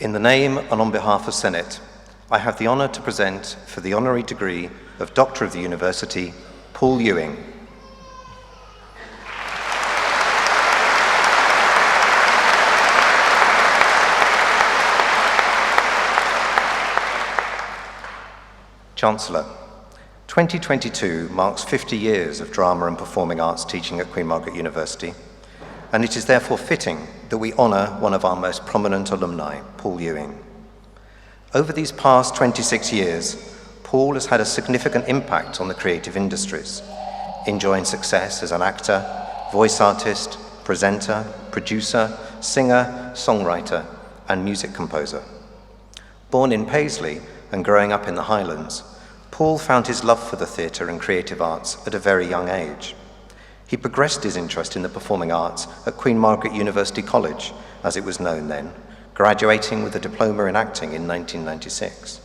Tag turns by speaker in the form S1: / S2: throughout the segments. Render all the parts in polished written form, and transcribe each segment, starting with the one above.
S1: In the name and on behalf of Senate, I have the honour to present for the honorary degree of Doctor of the University, Paul Ewing. Chancellor, 2022 marks 50 years of drama and performing arts teaching at Queen Margaret University, and it is therefore fitting that we honour one of our most prominent alumni, Paul Ewing. Over these past 26 years, Paul has had a significant impact on the creative industries, enjoying success as an actor, voice artist, presenter, producer, singer, songwriter, and music composer. Born in Paisley and growing up in the Highlands, Paul found his love for the theatre and creative arts at a very young age. He progressed his interest in the performing arts at Queen Margaret University College, as it was known then, graduating with a diploma in acting in 1996.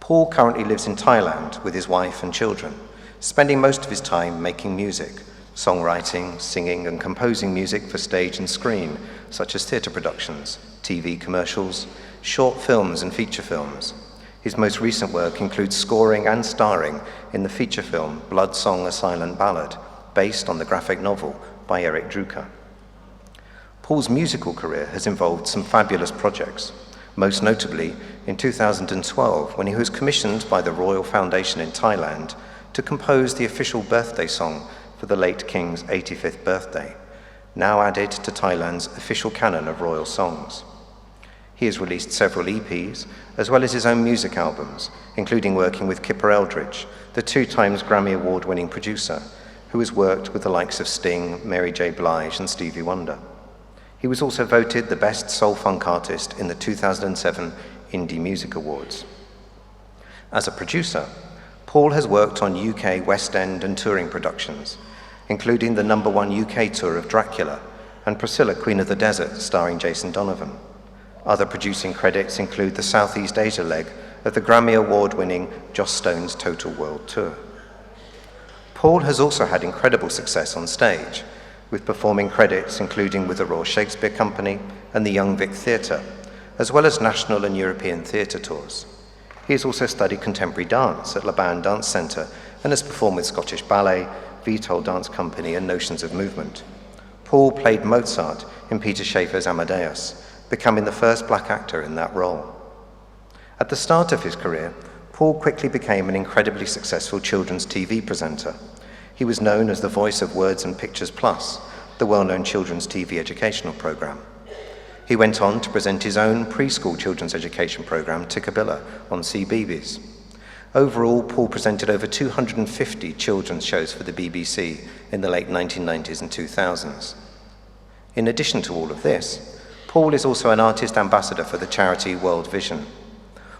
S1: Paul currently lives in Thailand with his wife and children, spending most of his time making music, songwriting, singing, and composing music for stage and screen, such as theatre productions, TV commercials, short films and feature films. His most recent work includes scoring and starring in the feature film Blood Song, A Silent Ballad, based on the graphic novel by Eric Drucker. Paul's musical career has involved some fabulous projects, most notably in 2012 when he was commissioned by the Royal Foundation in Thailand to compose the official birthday song for the late King's 85th birthday, now added to Thailand's official canon of royal songs. He has released several EPs, as well as his own music albums, including working with Kipper Eldridge, the 2-times Grammy Award-winning producer, who has worked with the likes of Sting, Mary J. Blige, and Stevie Wonder. He was also voted the Best Soul Funk Artist in the 2007 Indie Music Awards. As a producer, Paul has worked on UK West End and touring productions, including the #1 UK tour of Dracula and Priscilla, Queen of the Desert, starring Jason Donovan. Other producing credits include the Southeast Asia leg of the Grammy Award-winning Joss Stone's Total World Tour. Paul has also had incredible success on stage, with performing credits including with the Royal Shakespeare Company and the Young Vic Theatre, as well as national and European theatre tours. He has also studied contemporary dance at Laban Dance Centre and has performed with Scottish Ballet, Vitold Dance Company and Notions of Movement. Paul played Mozart in Peter Shaffer's Amadeus, becoming the first black actor in that role. At the start of his career, Paul quickly became an incredibly successful children's TV presenter. He was known as the voice of Words and Pictures Plus, the well-known children's TV educational program. He went on to present his own preschool children's education program, Tikkabilla, on CBeebies. Overall, Paul presented over 250 children's shows for the BBC in the late 1990s and 2000s. In addition to all of this, Paul is also an artist ambassador for the charity World Vision.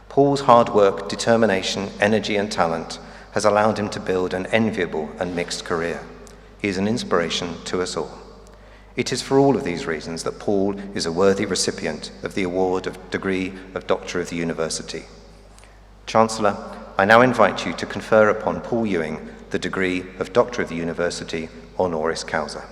S1: Paul's hard work, determination, energy and talent has allowed him to build an enviable and mixed career. He is an inspiration to us all. It is for all of these reasons that Paul is a worthy recipient of the award of degree of Doctor of the University. Chancellor, I now invite you to confer upon Paul Ewing the degree of Doctor of the University honoris causa.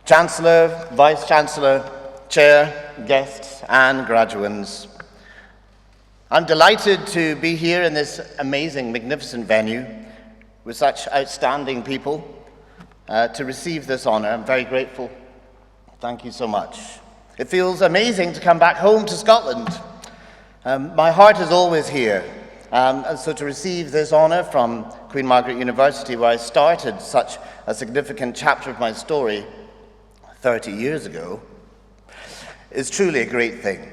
S2: Chancellor, Vice-Chancellor, Chair, guests, and graduands. I'm delighted to be here in this amazing, magnificent venue with such outstanding people to receive this honor. I'm very grateful. Thank you so much. It feels amazing to come back home to Scotland. My heart is always here. And so to receive this honor from Queen Margaret University, where I started such a significant chapter of my story 30 years ago, is truly a great thing.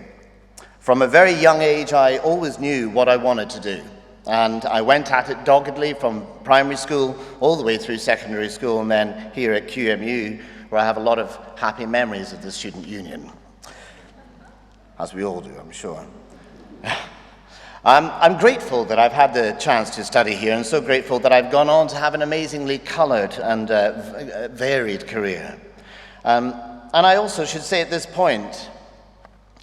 S2: From a very young age, I always knew what I wanted to do, and I went at it doggedly from primary school all the way through secondary school, and then here at QMU, where I have a lot of happy memories of the student union. as we all do, I'm sure. I'm grateful that I've had the chance to study here, and so grateful that I've gone on to have an amazingly colored and varied career. And I also should say at this point,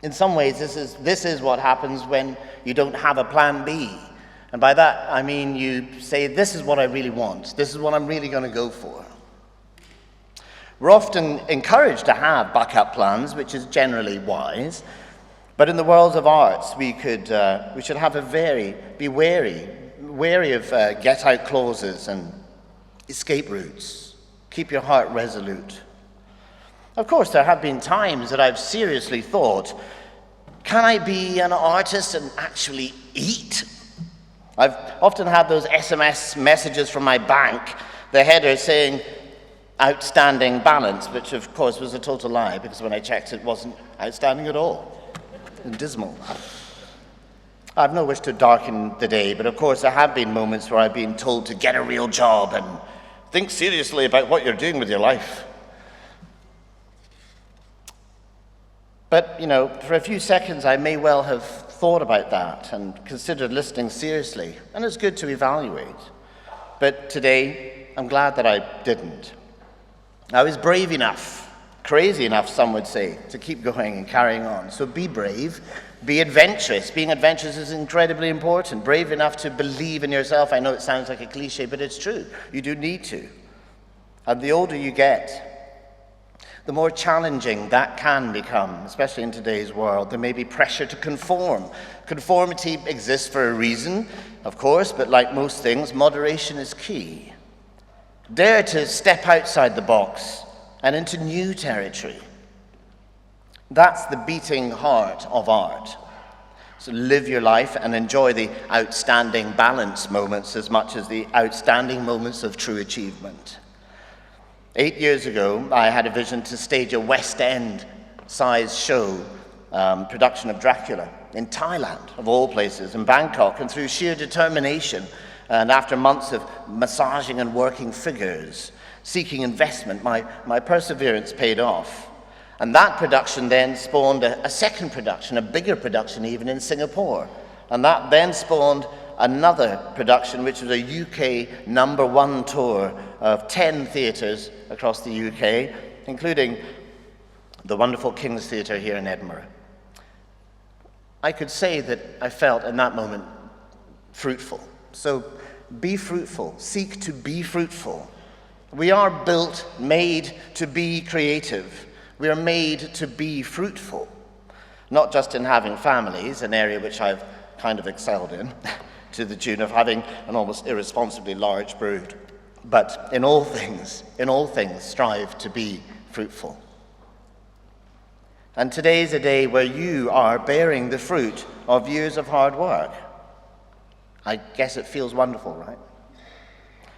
S2: in some ways, this is what happens when you don't have a plan B. And by that, I mean you say, this is what I really want. This is what I'm really going to go for. We're often encouraged to have backup plans, which is generally wise. But in the world of arts, we should have be wary of get-out clauses and escape routes. Keep your heart resolute. Of course, there have been times that I've seriously thought, can I be an artist and actually eat? I've often had those SMS messages from my bank, the header saying, outstanding balance, which of course was a total lie, because when I checked it wasn't outstanding at all. And dismal. I've no wish to darken the day, but of course there have been moments where I've been told to get a real job and think seriously about what you're doing with your life. But, for a few seconds I may well have thought about that and considered listening seriously, and it's good to evaluate. But today, I'm glad that I didn't. I was brave enough, crazy enough, some would say, to keep going and carrying on. So be brave, be adventurous. Being adventurous is incredibly important. Brave enough to believe in yourself. I know it sounds like a cliche, but it's true. You do need to. And the older you get, the more challenging that can become, especially in today's world. There may be pressure to conform. Conformity exists for a reason, of course, but like most things, moderation is key. Dare to step outside the box and into new territory. That's the beating heart of art. So live your life and enjoy the outstanding balance moments as much as the outstanding moments of true achievement. 8 years ago, I had a vision to stage a West End-sized show, production of Dracula, in Thailand, of all places, in Bangkok, and through sheer determination, and after months of massaging and working figures, seeking investment, my perseverance paid off. And that production then spawned a second production, a bigger production even, in Singapore. And that then spawned another production, which was a UK #1 tour of 10 theatres across the UK, including the wonderful King's Theatre here in Edinburgh. I could say that I felt in that moment fruitful. So be fruitful, seek to be fruitful. We are built, made to be creative. We are made to be fruitful, not just in having families, an area which I've kind of excelled in, to the tune of having an almost irresponsibly large brood, but in all things, strive to be fruitful. And today's a day where you are bearing the fruit of years of hard work. I guess it feels wonderful, right?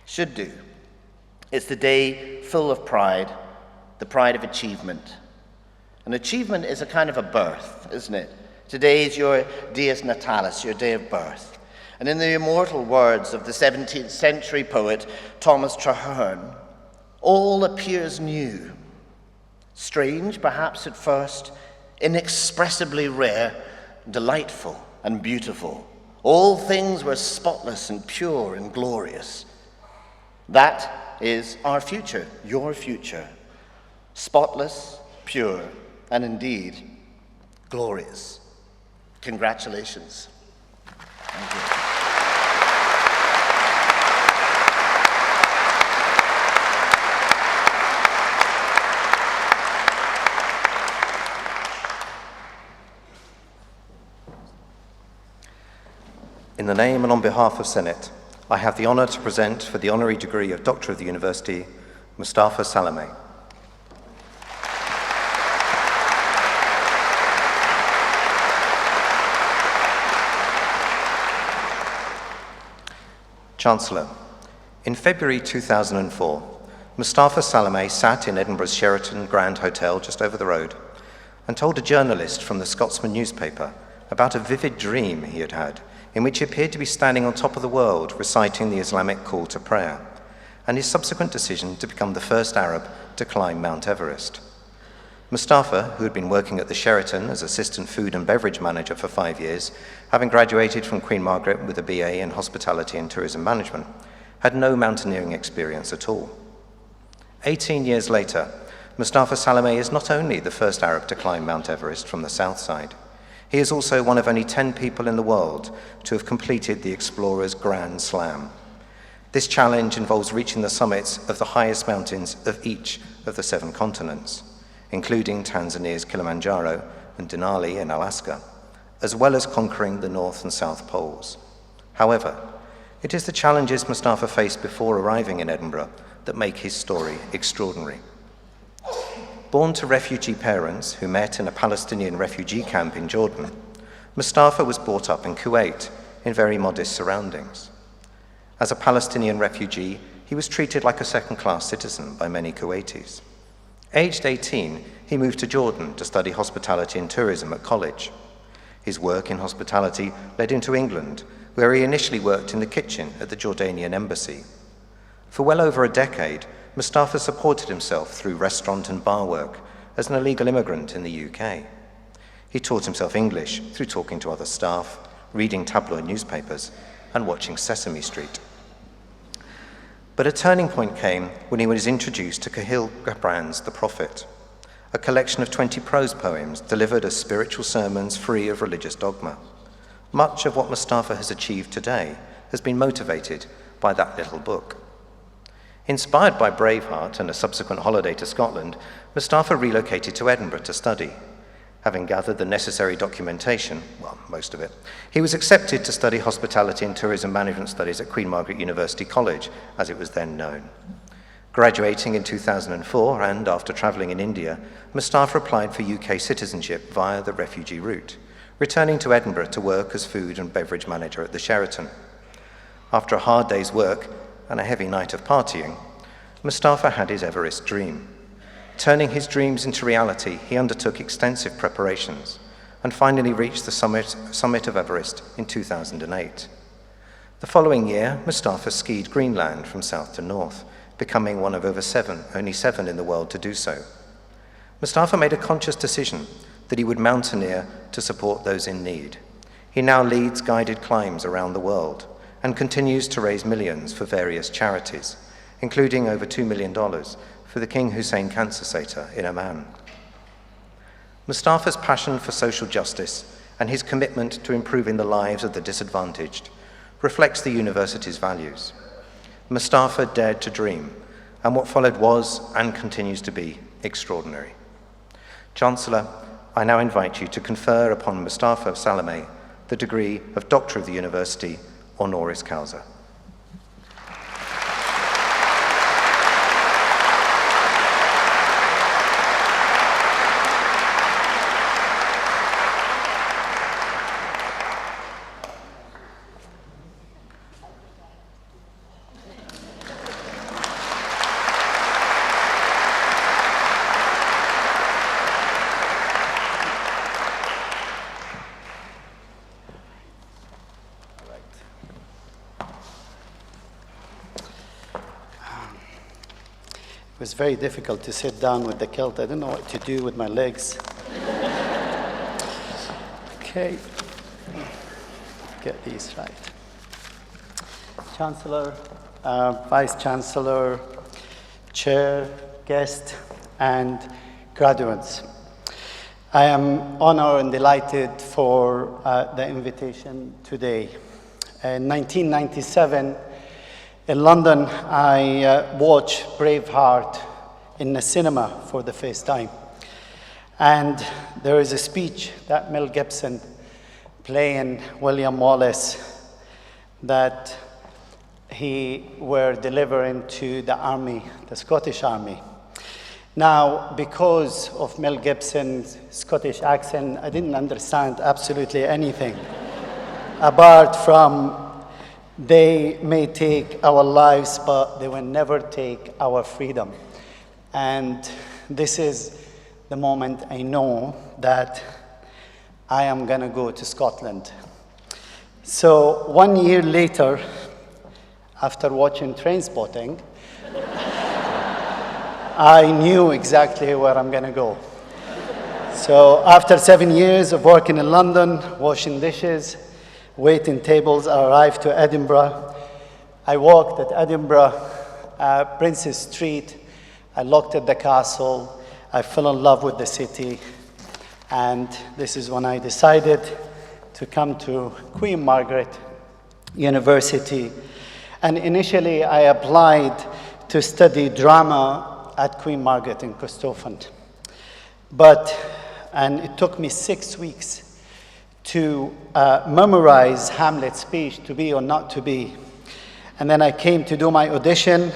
S2: Should do. It's the day full of pride, the pride of achievement. And achievement is a kind of a birth, isn't it? Today is your dies natalis, your day of birth. And in the immortal words of the 17th century poet Thomas Traherne, all appears new. Strange, perhaps at first, inexpressibly rare, delightful and beautiful. All things were spotless and pure and glorious. That is our future, your future. Spotless, pure, and indeed glorious. Congratulations. Thank you.
S1: In the name and on behalf of Senate, I have the honor to present for the honorary degree of Doctor of the University, Mostafa Salameh. Chancellor, in February 2004, Mostafa Salameh sat in Edinburgh's Sheraton Grand Hotel just over the road and told a journalist from the Scotsman newspaper about a vivid dream he had had in which he appeared to be standing on top of the world reciting the Islamic call to prayer, and his subsequent decision to become the first Arab to climb Mount Everest. Mustafa, who had been working at the Sheraton as assistant food and beverage manager for 5 years, having graduated from Queen Margaret with a BA in hospitality and tourism management, had no mountaineering experience at all. 18 years later, Mostafa Salameh is not only the first Arab to climb Mount Everest from the south side, he is also one of only 10 people in the world to have completed the explorer's Grand Slam. This challenge involves reaching the summits of the highest mountains of each of the 7 continents, including Tanzania's Kilimanjaro and Denali in Alaska, as well as conquering the North and South Poles. However, it is the challenges Mustafa faced before arriving in Edinburgh that make his story extraordinary. Born to refugee parents who met in a Palestinian refugee camp in Jordan, Mustafa was brought up in Kuwait in very modest surroundings. As a Palestinian refugee, he was treated like a second-class citizen by many Kuwaitis. Aged 18, he moved to Jordan to study hospitality and tourism at college. His work in hospitality led him to England, where he initially worked in the kitchen at the Jordanian embassy. For well over a decade, Mustafa supported himself through restaurant and bar work as an illegal immigrant in the UK. He taught himself English through talking to other staff, reading tabloid newspapers, and watching Sesame Street. But a turning point came when he was introduced to Khalil Gibran's The Prophet, a collection of 20 prose poems delivered as spiritual sermons free of religious dogma. Much of what Mustafa has achieved today has been motivated by that little book. Inspired by Braveheart and a subsequent holiday to Scotland, Mustafa relocated to Edinburgh to study. Having gathered the necessary documentation, well, most of it, he was accepted to study hospitality and tourism management studies at Queen Margaret University College, as it was then known. Graduating in 2004, and after travelling in India, Mustafa applied for UK citizenship via the refugee route, returning to Edinburgh to work as food and beverage manager at the Sheraton. After a hard day's work and a heavy night of partying, Mustafa had his Everest dream. Turning his dreams into reality, he undertook extensive preparations and finally reached the summit of Everest in 2008. The following year, Mustafa skied Greenland from south to north, becoming one of only seven in the world to do so. Mustafa made a conscious decision that he would mountaineer to support those in need. He now leads guided climbs around the world and continues to raise millions for various charities, including over $2 million for the King Hussein Cancer Centre in Oman. Mustafa's passion for social justice and his commitment to improving the lives of the disadvantaged reflects the university's values. Mustafa dared to dream, and what followed was and continues to be extraordinary. Chancellor, I now invite you to confer upon Mostafa Salameh the degree of Doctor of the University, honoris causa.
S3: It was very difficult to sit down with the kilt. I didn't know what to do with my legs. Okay, get these right. Chancellor, Vice Chancellor, Chair, guest, and graduates. I am honored and delighted for the invitation today. In 1997, in London, I watched Braveheart in the cinema for the first time. And there is a speech that Mel Gibson playing William Wallace that he were delivering to the army, the Scottish army. Now, because of Mel Gibson's Scottish accent, I didn't understand absolutely anything apart from they may take our lives, but they will never take our freedom. And this is the moment I know that I am gonna go to Scotland. So 1 year later, after watching Trainspotting, I knew exactly where I'm gonna go. So after 7 years of working in London, washing dishes, waiting tables, I arrived to Edinburgh. I walked at Edinburgh, Princes Street. I looked at the castle. I fell in love with the city. And this is when I decided to come to Queen Margaret University. And initially, I applied to study drama at Queen Margaret in Costofen. And it took me 6 weeks to memorize Hamlet's speech, to be or not to be. And then I came to do my audition.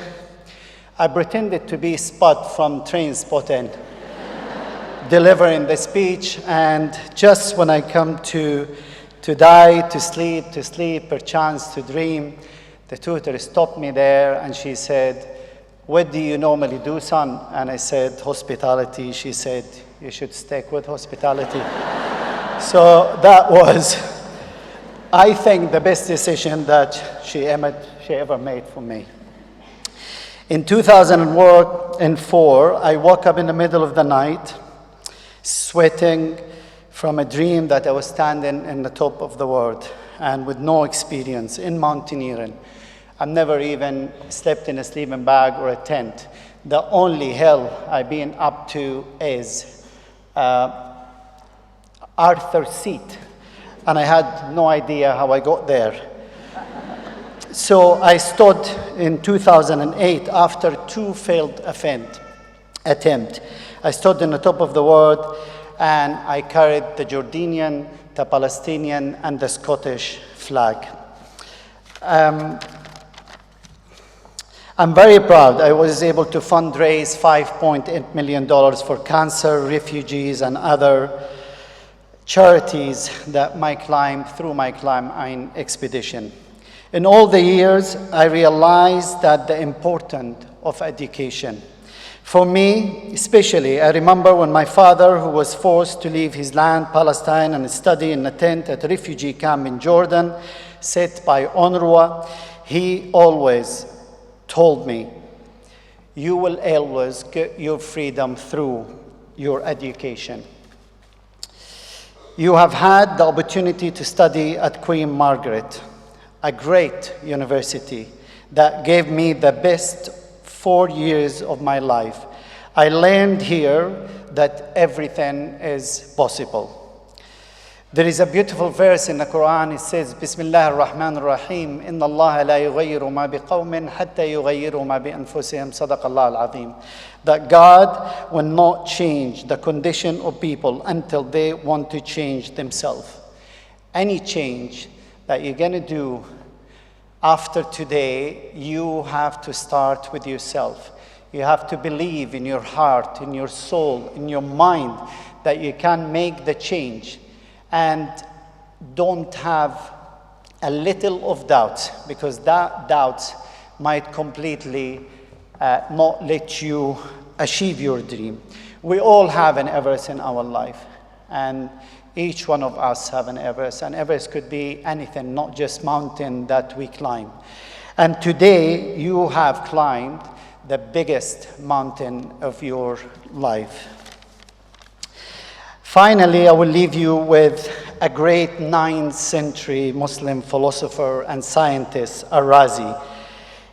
S3: I pretended to be Spot from Trainspotting, delivering the speech. And just when I come to die, to sleep, perchance to dream, the tutor stopped me there and she said, "What do you normally do, son?" And I said, "Hospitality." She said, "You should stick with hospitality." So that was, I think, the best decision that she ever made for me. In 2004, I woke up in the middle of the night, sweating from a dream that I was standing in the top of the world and with no experience in mountaineering. I've never even slept in a sleeping bag or a tent. The only hell I've been up to is Arthur's Seat, and I had no idea how I got there. So I stood in 2008 after 2 failed attempts. I stood in the top of the world and I carried the Jordanian, the Palestinian, and the Scottish flag. I'm very proud. I was able to fundraise $5.8 million for cancer, refugees, and other charities that through my climb expedition. In all the years, I realized that the importance of education. For me, especially, I remember when my father, who was forced to leave his land, Palestine, and study in a tent at a refugee camp in Jordan, set by Honorary, he always told me, "You will always get your freedom through your education." You have had the opportunity to study at Queen Margaret, a great university that gave me the best 4 years of my life. I learned here that everything is possible. There is a beautiful verse in the Quran. It says, Bismillah ar-Rahman ar-Rahim, Inna Allah la yughayyiru ma biqawmin hatta yughayyiru ma bi anfusihim, Sadaqallah al-Azim. That God will not change the condition of people until they want to change themselves. Any change that you're going to do after today, you have to start with yourself. You have to believe in your heart, in your soul, in your mind that you can make the change. And don't have a little of doubt, because that doubt might completely not let you achieve your dream. We all have an Everest in our life, and each one of us have an Everest, and Everest could be anything, not just mountain that we climb. And today, you have climbed the biggest mountain of your life. Finally, I will leave you with a great 9th century Muslim philosopher and scientist, Al-Razi.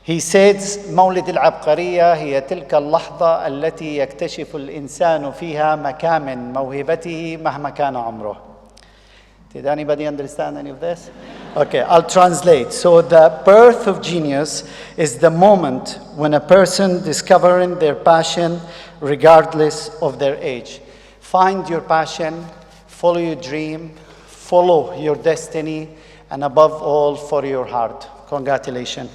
S3: He says, مولد العبقرية هي تلك اللحظة التي يكتشف الإنسان فيها مكامن موهبته مهما كان عمره. Did anybody understand any of this? Okay, I'll translate. So the birth of genius is the moment when a person discovering their passion regardless of their age. Find your passion, follow your dream, follow your destiny, and above all, for your heart. Congratulations.